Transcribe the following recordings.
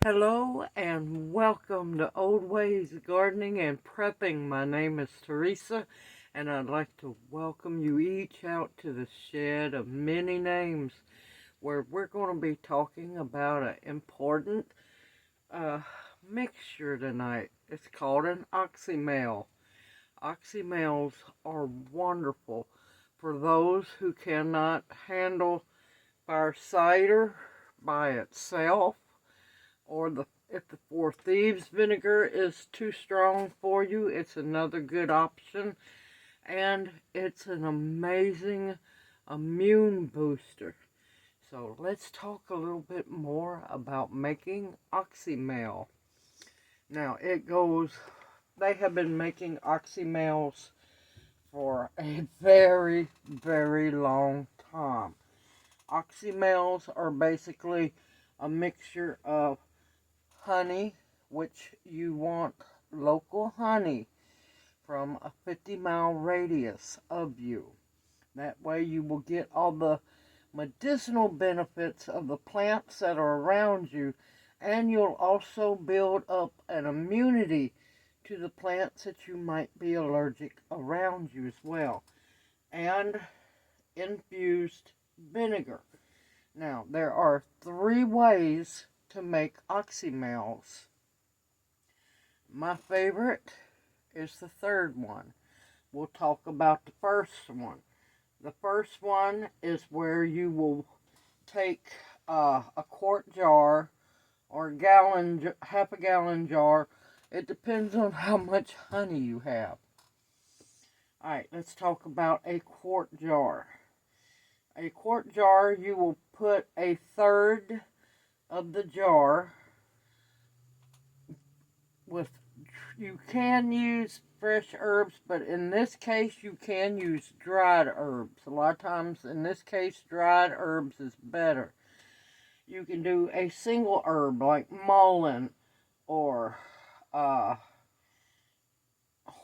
Hello and welcome to Old Ways Gardening and Prepping. My name is Teresa and I'd like to welcome you each out to the shed of many names where we're going to be talking about an important uh, mixture tonight. It's called an oxymel. Oxymels are wonderful for those who cannot handle our cider by itself, or if the Four Thieves vinegar is too strong for you, it's another good option. And it's an amazing immune booster. So let's talk a little bit more about making oxymel. Now they have been making oxymels for a very, very long time. Oxymels are basically a mixture of honey, which you want local honey from a 50-mile radius of you. That way you will get all the medicinal benefits of the plants that are around you, and you'll also build up an immunity to the plants that you might be allergic around you as well. And infused vinegar. Now, there are 3 ways to make oxymels. My favorite is the third one. We'll talk about the first one. The first one is where you will take a quart jar or a gallon, half a gallon jar. It depends on how much honey you have. Alright, let's talk about a quart jar. A quart jar, you will put a third of the jar with, you can use fresh herbs, but in this case you can use dried herbs. A lot of times in this case dried herbs is better. You can do a single herb like mullein or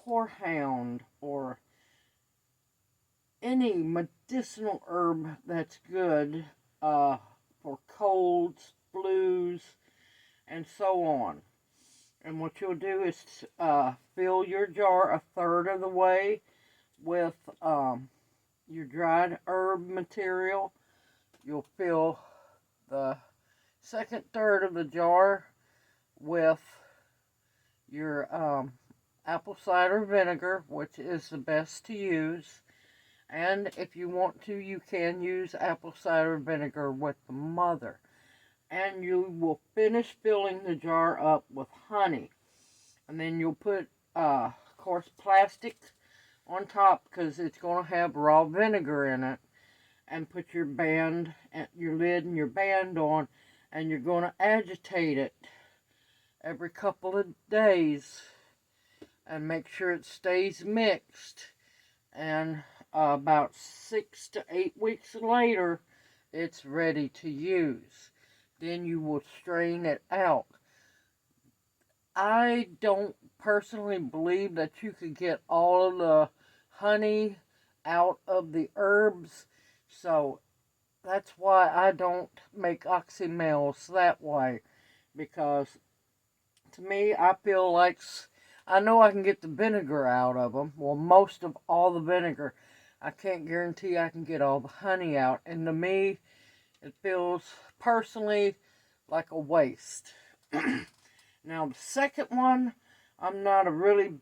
horehound or any medicinal herb that's good for colds, flus, and so on. And what you'll do is fill your jar a third of the way with your dried herb material. You'll fill the second third of the jar with your apple cider vinegar, which is the best to use. And if you want to, you can use apple cider vinegar with the mother. And you will finish filling the jar up with honey. And then you'll put, of course, plastic on top because it's going to have raw vinegar in it. And put your lid and your band on. And you're going to agitate it every couple of days. And make sure it stays mixed. And about 6 to 8 weeks later, it's ready to use. Then you will strain it out. I don't personally believe that you could get all of the honey out of the herbs, so that's why I don't make oxymels that way, because to me, I feel like I know I can get the vinegar out of them, well, most of all the vinegar. I can't guarantee I can get all the honey out, and to me, it feels personally like a waste. Now, the second one, I'm not a really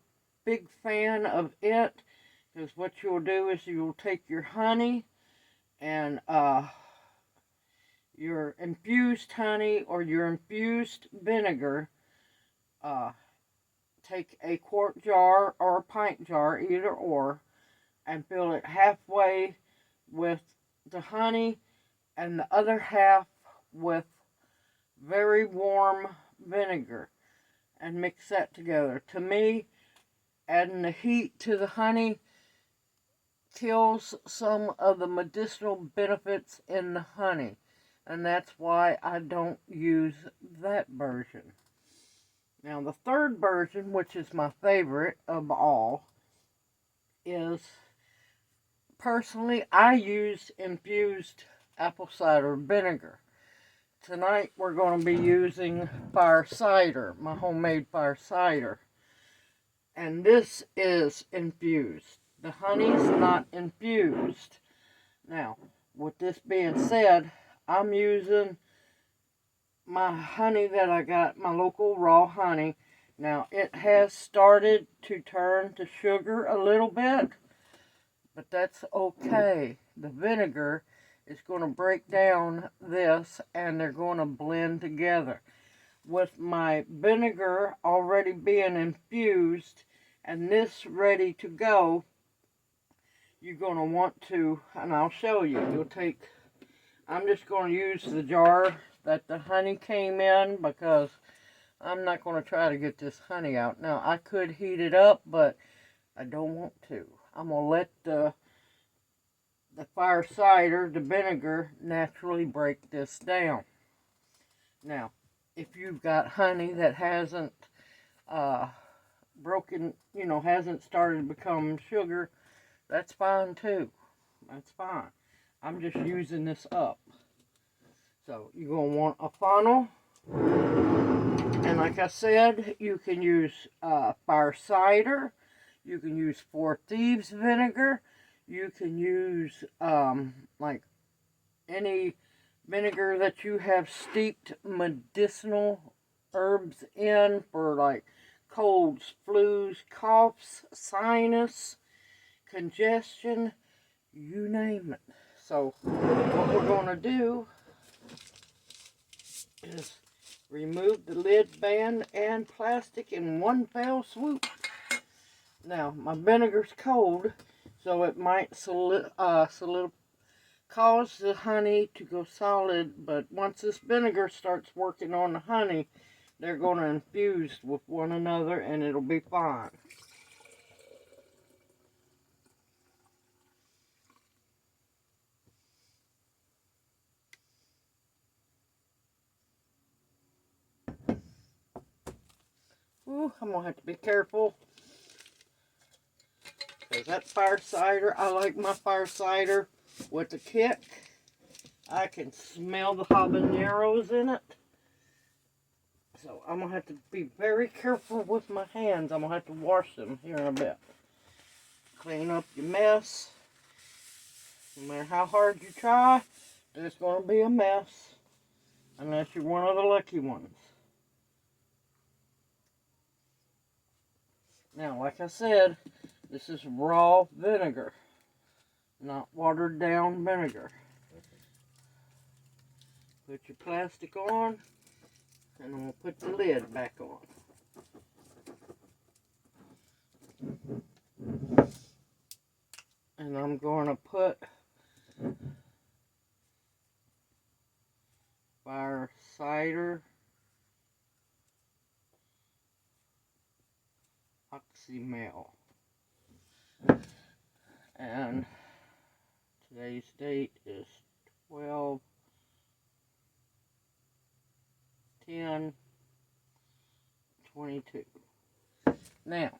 big fan of it, because what you'll do is you'll take your honey and your infused honey or your infused vinegar, take a quart jar or a pint jar, either or, and fill it halfway with the honey and the other half with very warm vinegar, and mix that together. To me, adding the heat to the honey kills some of the medicinal benefits in the honey, and that's why I don't use that version. Now, the third version, which is my favorite of all, is, personally, I use infused apple cider vinegar. Tonight we're going to be using fire cider, my homemade fire cider. And this is infused. The honey's not infused. Now, with this being said, I'm using my honey that I got, my local raw honey. Now, it has started to turn to sugar a little bit, but that's okay. The vinegar is going to break down this, and they're going to blend together. With my vinegar already being infused and this ready to go, you're going to want to, and I'll show you, I'm just going to use the jar that the honey came in, because I'm not going to try to get this honey out. Now, I could heat it up, but I don't want to. I'm going to let the fire cider, the vinegar, naturally break this down. Now, if you've got honey that hasn't hasn't started to become sugar, that's fine too. That's fine. I'm just using this up. So you're going to want a funnel. And like I said, you can use fire cider. You can use Four Thieves vinegar. You can use like any vinegar that you have steeped medicinal herbs in for like colds, flus, coughs, sinus, congestion, you name it. So what we're going to do is remove the lid band and plastic in one fell swoop. Now, my vinegar's cold, so it might cause the honey to go solid, but once this vinegar starts working on the honey, they're going to infuse with one another and it'll be fine. Ooh, I'm going to have to be careful, because that fire cider, I like my fire cider with a kick. I can smell the habaneros in it. So I'm going to have to be very careful with my hands. I'm going to have to wash them here in a bit. Clean up your mess. No matter how hard you try, there's going to be a mess. Unless you're one of the lucky ones. Now, like I said, this is raw vinegar. Not watered down vinegar. Put your plastic on. And I'm going to put the lid back on. And I'm going to put fire cider oxymel. And today's date is 12/10/22. Now,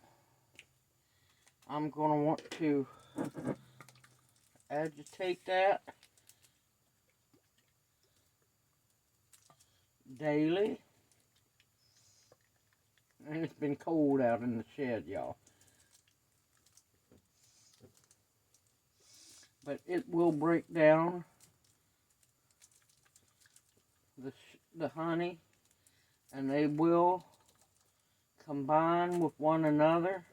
I'm going to want to agitate that daily. And it's been cold out in the shed, y'all. But it will break down the honey, and they will combine with one another.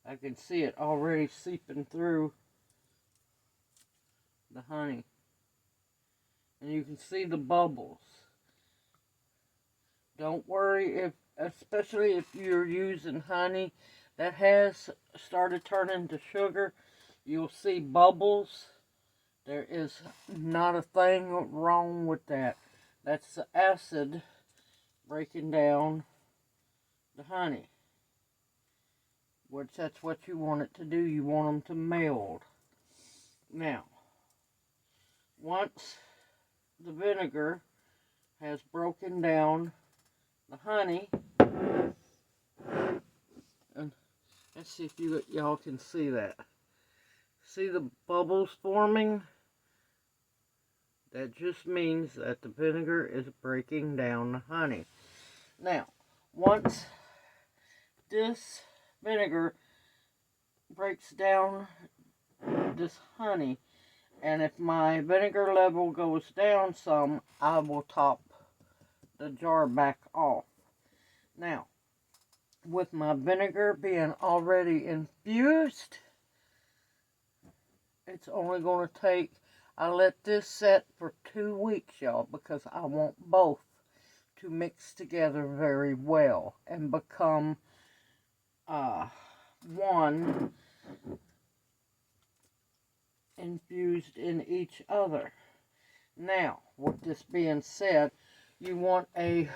I can see it already seeping through the honey. And you can see the bubbles. Don't worry, especially if you're using honey that has started turning to sugar, you'll see bubbles. There is not a thing wrong with that. That's the acid breaking down the honey. Which that's what you want it to do. You want them to meld. Now, once the vinegar has broken down the honey, and let's see if y'all can see that. See the bubbles forming? That just means that the vinegar is breaking down the honey. Now, once this vinegar breaks down this honey, and if my vinegar level goes down some, I will top the jar back off. Now, with my vinegar being already infused, it's only going to take, I let this set for 2 weeks, y'all, because I want both to mix together very well and become one infused in each other. Now, with this being said, you want a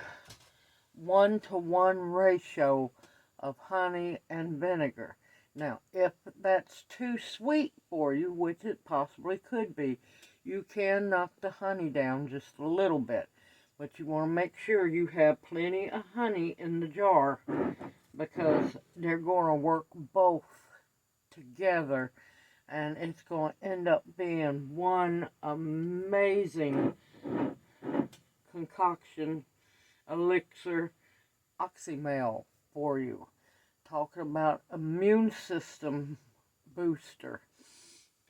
1-to-1 ratio of honey and vinegar. Now, if that's too sweet for you, which it possibly could be, you can knock the honey down just a little bit. But you want to make sure you have plenty of honey in the jar, because they're going to work both together, and it's going to end up being one amazing concoction, elixir, oxymel for you. Talking about immune system booster.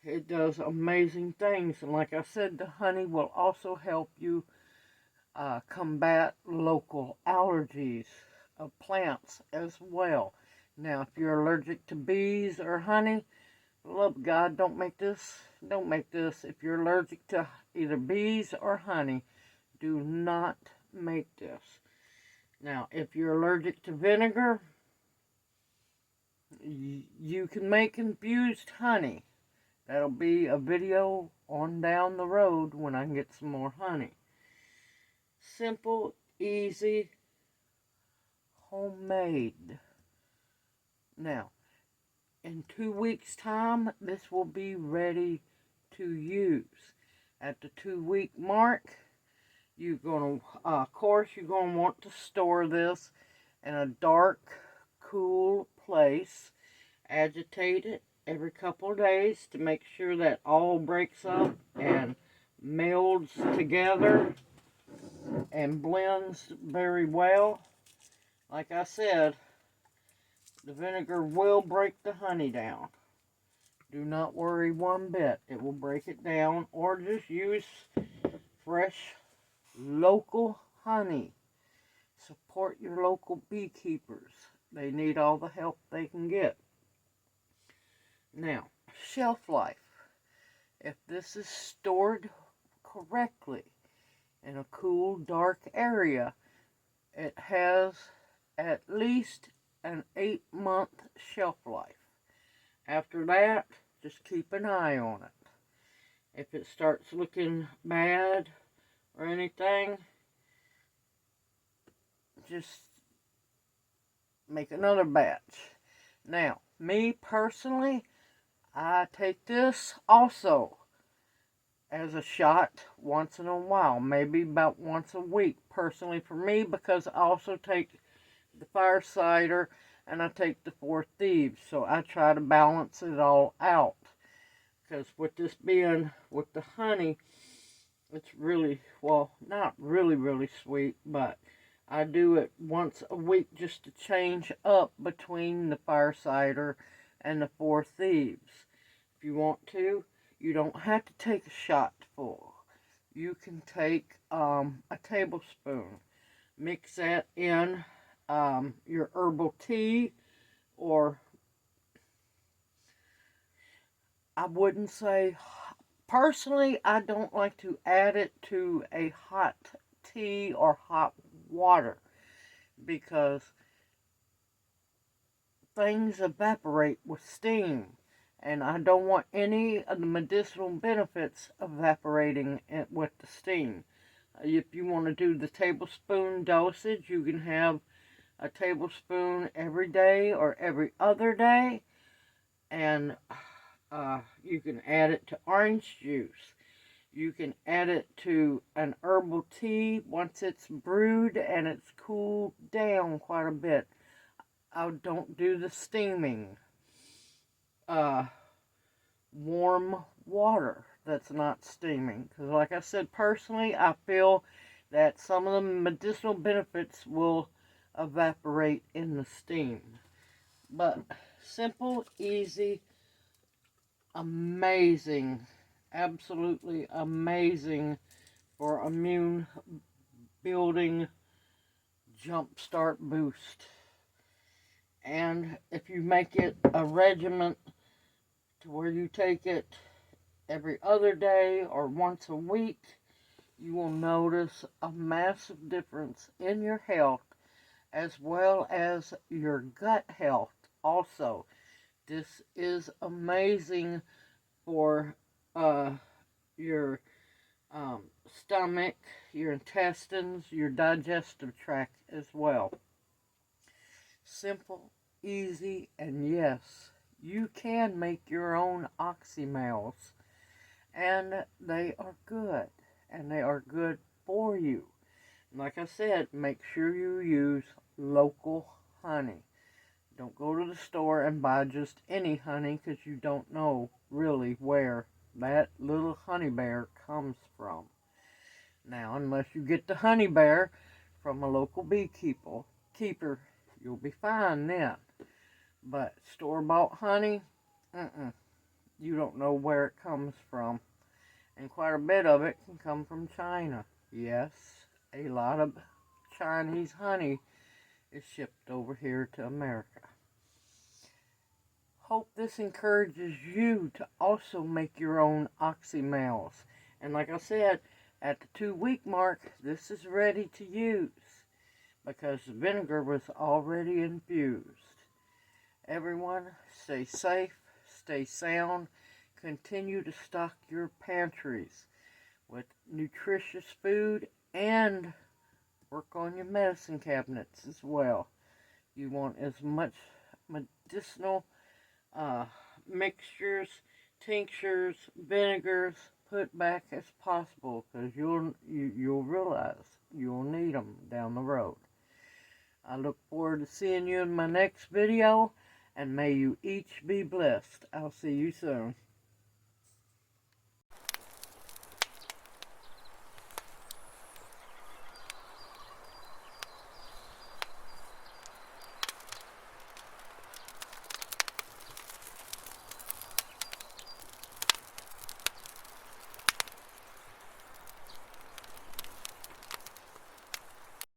It does amazing things, and like I said, the honey will also help you combat local allergies of plants as well. Now, if you're allergic to bees or honey, love God, don't make this. Don't make this. If you're allergic to either bees or honey, do not make this. Now, if you're allergic to vinegar, you can make infused honey. That'll be a video on down the road when I get some more honey. Simple, easy, homemade. Now, in 2 weeks' time, this will be ready to use. At the 2-week mark, you're going to, of course, you're going to want to store this in a dark, cool place. Agitate it every couple of days to make sure that all breaks up and melds together and blends very well. Like I said, the vinegar will break the honey down. Do not worry one bit. It will break it down, or just use fresh local honey. Support your local beekeepers. They need all the help they can get. Now, shelf life. If this is stored correctly in a cool, dark area, it has at least an 8-month shelf life. After that, just keep an eye on it. If it starts looking bad or anything, just make another batch. Now, me personally, I take this also as a shot once in a while, maybe about once a week, personally for me, because I also take the fire cider and I take the Four Thieves, so I try to balance it all out. Because with this being with the honey, it's really, well, not really sweet, but I do it once a week just to change up between the fire cider and the Four Thieves. If you want to, you don't have to take a shot full. You can take a tablespoon. Mix that in your herbal tea, or I wouldn't say, personally, I don't like to add it to a hot tea or hot water, because things evaporate with steam, and I don't want any of the medicinal benefits evaporating with the steam. If you want to do the tablespoon dosage, you can have a tablespoon every day or every other day, and you can add it to orange juice. You can add it to an herbal tea once it's brewed and it's cooled down quite a bit. I don't do the steaming. Warm water. that's not steaming. Because like I said, personally, I feel that some of the medicinal benefits will evaporate in the steam. But simple, easy, amazing, absolutely amazing for immune building jumpstart boost. And if you make it a regiment to where you take it every other day or once a week, you will notice a massive difference in your health as well as your gut health also. This is amazing for your stomach, your intestines, your digestive tract as well. Simple, easy, and yes, you can make your own oxymels, and they are good, and they are good for you. Like I said, make sure you use local honey. Don't go to the store and buy just any honey, because you don't know really where that little honey bear comes from. Now, unless you get the honey bear from a local beekeeper, you'll be fine then. But store-bought honey, you don't know where it comes from. And quite a bit of it can come from China. Yes, a lot of Chinese honey is shipped over here to America. Hope this encourages you to also make your own oxymels. And like I said, at the 2-week mark, this is ready to use because the vinegar was already infused. Everyone, stay safe, stay sound, continue to stock your pantries with nutritious food, and work on your medicine cabinets as well. You want as much medicinal mixtures, tinctures, vinegars put back as possible, because you'll realize you'll need them down the road. I look forward to seeing you in my next video, and may you each be blessed. I'll see you soon.